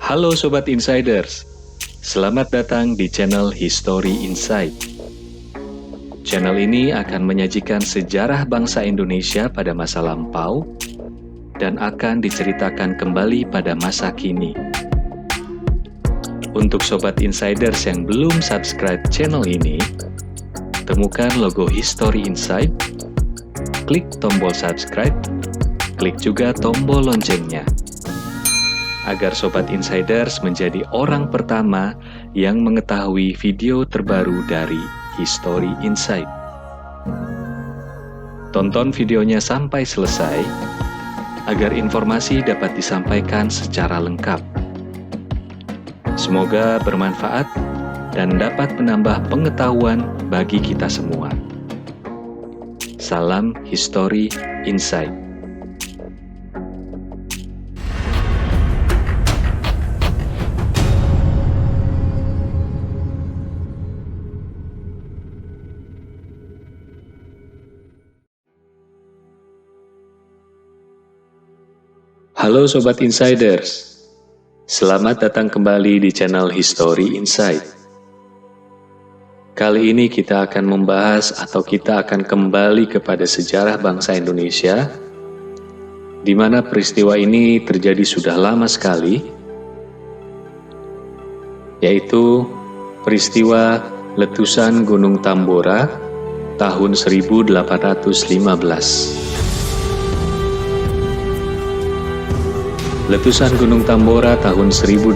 Halo Sobat Insiders, selamat datang di channel History Insight. Channel ini akan menyajikan sejarah bangsa Indonesia pada masa lampau dan akan diceritakan kembali pada masa kini. Untuk Sobat Insiders yang belum subscribe channel ini, temukan logo History Insight, klik tombol subscribe, klik juga tombol loncengnya, agar Sobat Insiders menjadi orang pertama yang mengetahui video terbaru dari History Insight. Tonton videonya sampai selesai, agar informasi dapat disampaikan secara lengkap. Semoga bermanfaat dan dapat menambah pengetahuan bagi kita semua. Salam History Insight. Halo Sobat Insiders, selamat datang kembali di channel History Insight. Kali ini kita akan membahas atau kita akan kembali kepada sejarah bangsa Indonesia, di mana peristiwa ini terjadi sudah lama sekali, yaitu peristiwa letusan Gunung Tambora tahun 1815. Letusan Gunung Tambora tahun 1815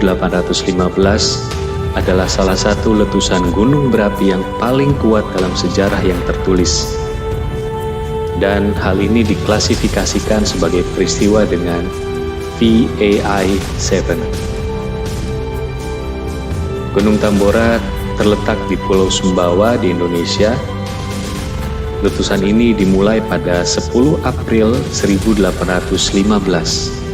adalah salah satu letusan gunung berapi yang paling kuat dalam sejarah yang tertulis. Dan hal ini diklasifikasikan sebagai peristiwa dengan VAI 7. Gunung Tambora terletak di Pulau Sumbawa di Indonesia. Letusan ini dimulai pada 10 April 1815.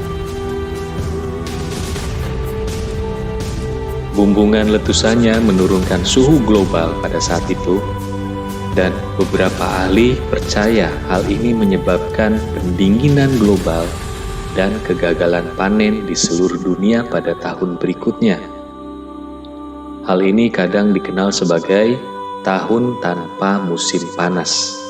Bumbungan letusannya menurunkan suhu global pada saat itu, dan beberapa ahli percaya hal ini menyebabkan pendinginan global dan kegagalan panen di seluruh dunia pada tahun berikutnya. Hal ini kadang dikenal sebagai tahun tanpa musim panas.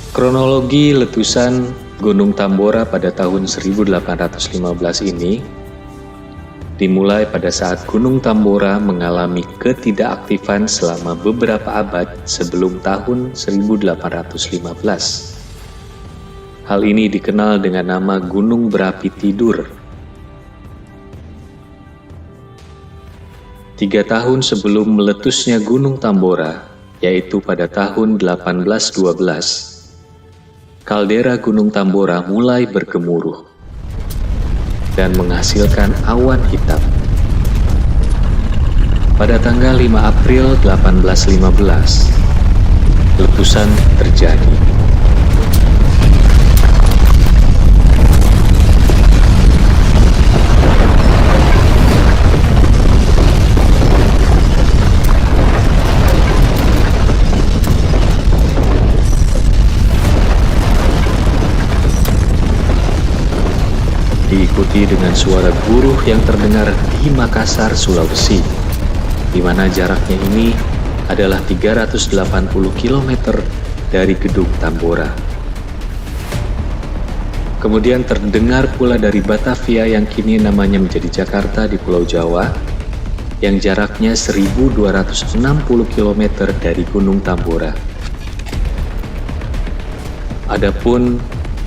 Kronologi letusan Gunung Tambora pada tahun 1815 ini dimulai pada saat Gunung Tambora mengalami ketidakaktifan selama beberapa abad sebelum tahun 1815. Hal ini dikenal dengan nama Gunung Berapi Tidur. 3 tahun sebelum meletusnya Gunung Tambora, yaitu pada tahun 1812, kaldera Gunung Tambora mulai bergemuruh dan menghasilkan awan hitam. Pada tanggal 5 April 1815, letusan terjadi. Diikuti dengan suara guruh yang terdengar di Makassar, Sulawesi, di mana jaraknya ini adalah 380 km dari Gedung Tambora. Kemudian terdengar pula dari Batavia yang kini namanya menjadi Jakarta di Pulau Jawa, yang jaraknya 1260 km dari Gunung Tambora. Adapun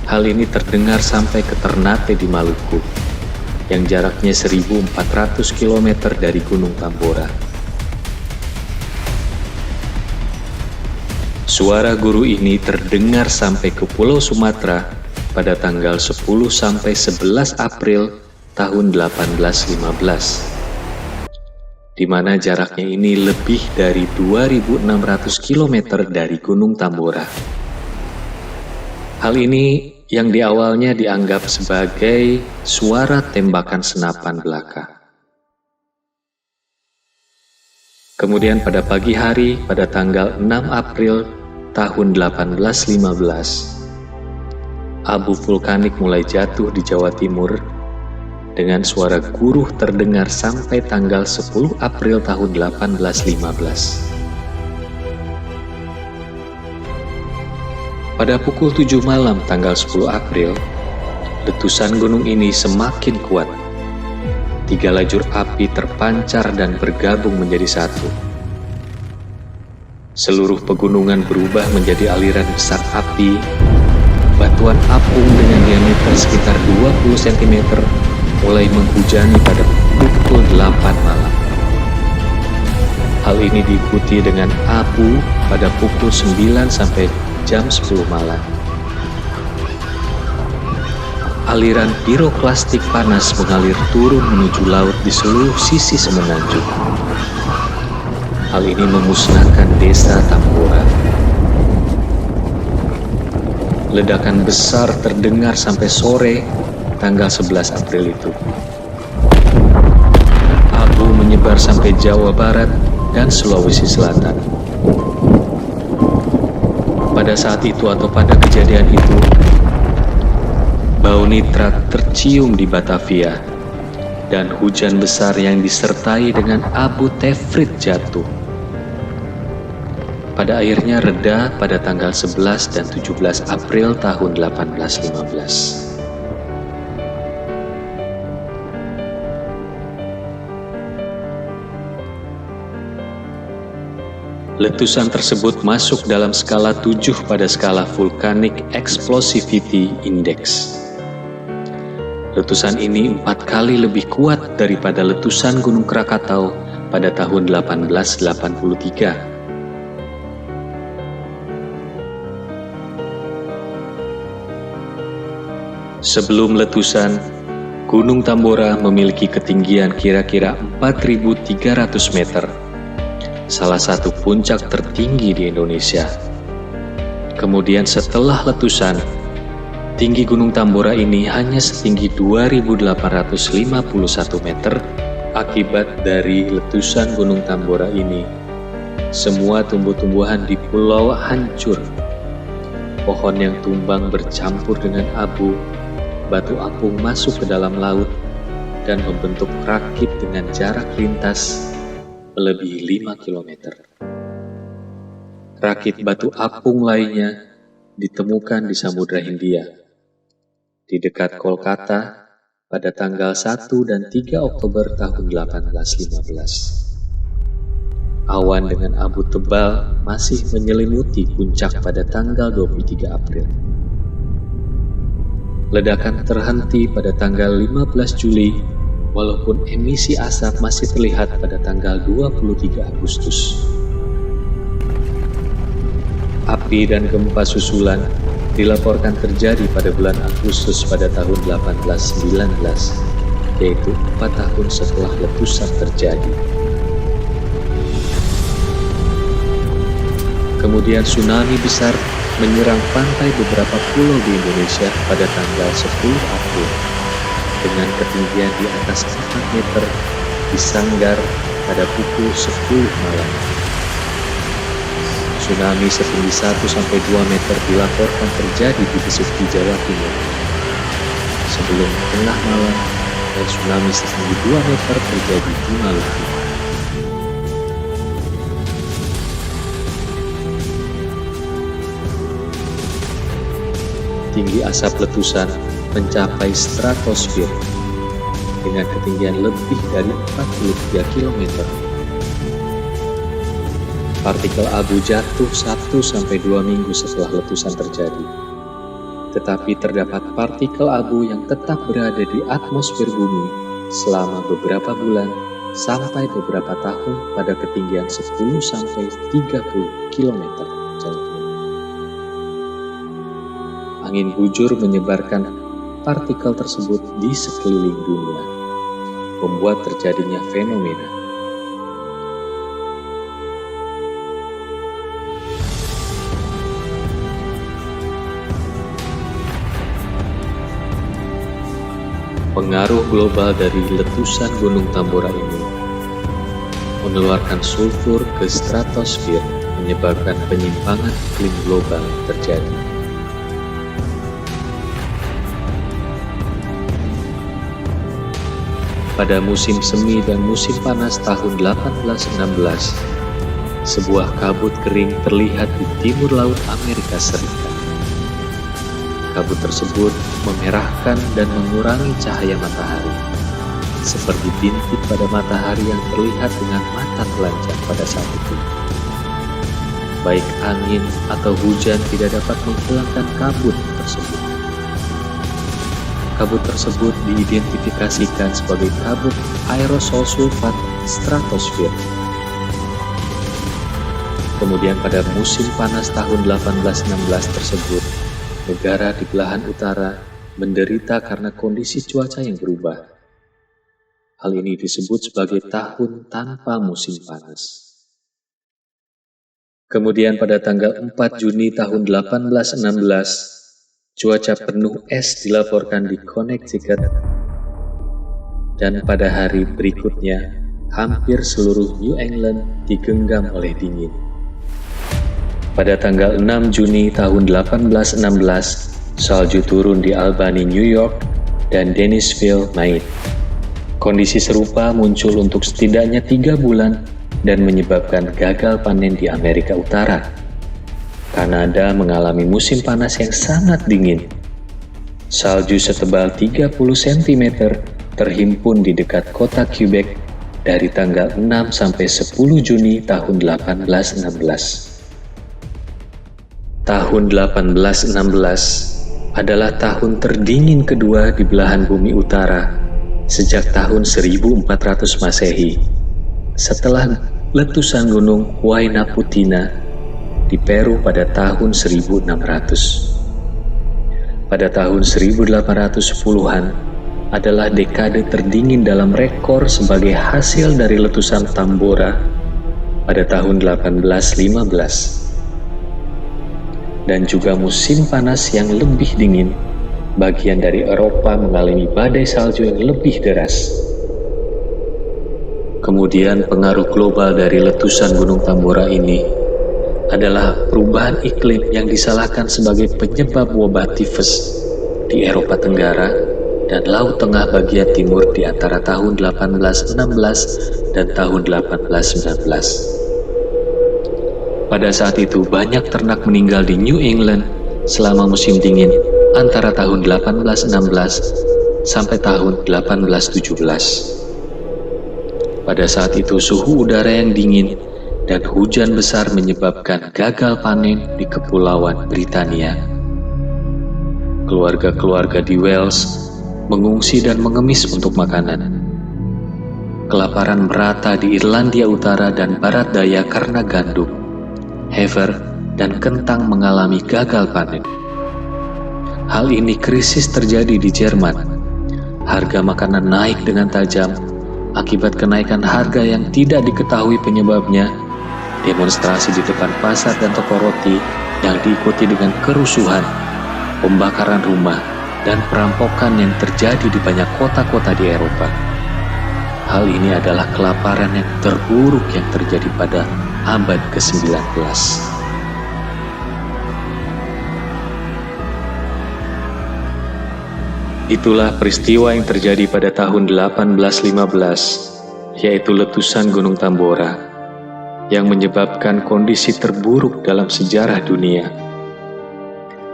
hal ini terdengar sampai ke Ternate di Maluku, yang jaraknya 1400 km dari Gunung Tambora. Suara guru ini terdengar sampai ke Pulau Sumatera pada tanggal 10 sampai 11 April tahun 1815, di mana jaraknya ini lebih dari 2600 km dari Gunung Tambora. Hal ini yang di awalnya dianggap sebagai suara tembakan senapan belaka. Kemudian pada pagi hari pada tanggal 6 April tahun 1815, abu vulkanik mulai jatuh di Jawa Timur dengan suara guruh terdengar sampai tanggal 10 April tahun 1815. Pada pukul 7 malam tanggal 10 April, letusan gunung ini semakin kuat. 3 lajur api terpancar dan bergabung menjadi satu. Seluruh pegunungan berubah menjadi aliran besar api. Batuan apung dengan diameter sekitar 20 cm mulai menghujani pada pukul 8 malam. Hal ini diikuti dengan abu pada pukul 9 sampai jam 10 malam. Aliran piroklastik panas mengalir turun menuju laut di seluruh sisi semenanjung. Hal ini memusnahkan desa Tambora. Ledakan besar terdengar sampai sore tanggal 11 April itu. Abu menyebar sampai Jawa Barat dan Sulawesi Selatan. Pada saat itu atau pada kejadian itu, bau nitrat tercium di Batavia dan hujan besar yang disertai dengan abu tefrit jatuh. Pada akhirnya reda pada tanggal 11 dan 17 April tahun 1815. Letusan tersebut masuk dalam skala 7 pada skala Volcanic Explosivity Index. Letusan ini 4 kali lebih kuat daripada letusan Gunung Krakatau pada tahun 1883. Sebelum letusan, Gunung Tambora memiliki ketinggian kira-kira 4.300 meter, salah satu puncak tertinggi di Indonesia. Kemudian setelah letusan, tinggi Gunung Tambora ini hanya setinggi 2.851 meter. Akibat dari letusan Gunung Tambora ini, semua tumbuh-tumbuhan di pulau hancur. Pohon yang tumbang bercampur dengan abu, batu apung masuk ke dalam laut dan membentuk rakit dengan jarak lintas melebihi 5 km. Rakit batu apung lainnya ditemukan di Samudra Hindia, di dekat Kolkata pada tanggal 1 dan 3 Oktober tahun 1815. Awan dengan abu tebal masih menyelimuti puncak pada tanggal 23 April. Ledakan terhenti pada tanggal 15 Juli, walaupun emisi asap masih terlihat pada tanggal 23 Agustus. Api dan gempa susulan dilaporkan terjadi pada bulan Agustus pada tahun 1819, yaitu 4 tahun setelah letusan terjadi. Kemudian tsunami besar menyerang pantai beberapa pulau di Indonesia pada tanggal 10 April dengan ketinggian di atas 4 meter di Sanggar pada pukul 10 malam. Tsunami setinggi 1-2 meter dilaporkan terjadi di pesisir Jawa Timur. Sebelum tengah malam, dan tsunami setinggi 2 meter terjadi di Maluku. Tinggi asap letusan mencapai stratosfer dengan ketinggian lebih dari 43 km. Partikel abu jatuh 1-2 minggu setelah letusan terjadi. Tetapi terdapat partikel abu yang tetap berada di atmosfer bumi selama beberapa bulan sampai beberapa tahun pada ketinggian 10-30 km jauhnya. Angin bujur menyebarkan partikel tersebut di sekeliling dunia, membuat terjadinya fenomena. Pengaruh global dari letusan Gunung Tambora ini mengeluarkan sulfur ke stratosfer, menyebabkan penyimpangan iklim global terjadi. Pada musim semi dan musim panas tahun 1816, sebuah kabut kering terlihat di timur laut Amerika Serikat. Kabut tersebut memerahkan dan mengurangi cahaya matahari, seperti bintik pada matahari yang terlihat dengan mata telanjang pada saat itu. Baik angin atau hujan tidak dapat menghilangkan kabut tersebut. Kabut tersebut diidentifikasikan sebagai kabut aerosol sulfat stratosfer. Kemudian pada musim panas tahun 1816 tersebut, negara di belahan utara menderita karena kondisi cuaca yang berubah. Hal ini disebut sebagai tahun tanpa musim panas. Kemudian pada tanggal 4 Juni tahun 1816, cuaca penuh es dilaporkan di Connecticut, dan pada hari berikutnya, hampir seluruh New England digenggam oleh dingin. Pada tanggal 6 Juni tahun 1816, salju turun di Albany, New York, dan Dennisville, Maine. Kondisi serupa muncul untuk setidaknya 3 bulan dan menyebabkan gagal panen di Amerika Utara. Kanada mengalami musim panas yang sangat dingin. Salju setebal 30 cm terhimpun di dekat kota Quebec dari tanggal 6 sampai 10 Juni tahun 1816. Tahun 1816 adalah tahun terdingin kedua di belahan bumi utara sejak tahun 1400 Masehi, setelah letusan gunung Huayna Putih di Peru pada tahun 1600. Pada tahun 1810-an adalah dekade terdingin dalam rekor sebagai hasil dari letusan Tambora pada tahun 1815. Dan juga musim panas yang lebih dingin, bagian dari Eropa mengalami badai salju yang lebih deras. Kemudian pengaruh global dari letusan Gunung Tambora ini adalah perubahan iklim yang disalahkan sebagai penyebab wabah tifus di Eropa Tenggara dan Laut Tengah bagian timur di antara tahun 1816 dan tahun 1819. Pada saat itu banyak ternak meninggal di New England selama musim dingin antara tahun 1816 sampai tahun 1817. Pada saat itu suhu udara yang dingin dan hujan besar menyebabkan gagal panen di Kepulauan Britania. Keluarga-keluarga di Wales mengungsi dan mengemis untuk makanan. Kelaparan merata di Irlandia Utara dan Barat Daya karena gandum, heifer, dan kentang mengalami gagal panen. Hal ini krisis terjadi di Jerman. Harga makanan naik dengan tajam akibat kenaikan harga yang tidak diketahui penyebabnya. Demonstrasi di depan pasar dan toko roti yang diikuti dengan kerusuhan, pembakaran rumah, dan perampokan yang terjadi di banyak kota-kota di Eropa. Hal ini adalah kelaparan yang terburuk yang terjadi pada abad ke-19. Itulah peristiwa yang terjadi pada tahun 1815, yaitu letusan Gunung Tambora, yang menyebabkan kondisi terburuk dalam sejarah dunia,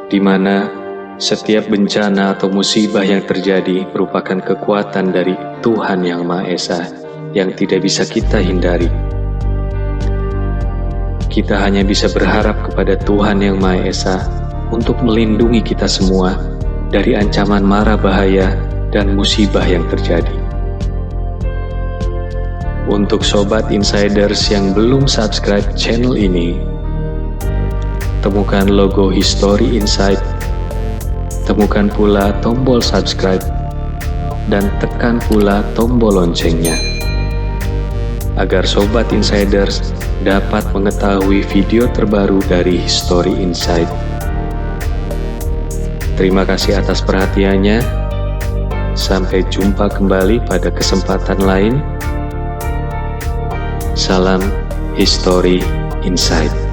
di mana setiap bencana atau musibah yang terjadi merupakan kekuatan dari Tuhan Yang Maha Esa yang tidak bisa kita hindari. Kita hanya bisa berharap kepada Tuhan Yang Maha Esa untuk melindungi kita semua dari ancaman mara bahaya dan musibah yang terjadi. Untuk Sobat Insiders yang belum subscribe channel ini, temukan logo History Insight, temukan pula tombol subscribe, dan tekan pula tombol loncengnya, agar Sobat Insiders dapat mengetahui video terbaru dari History Insight. Terima kasih atas perhatiannya. Sampai jumpa kembali pada kesempatan lain. Salam History Insight.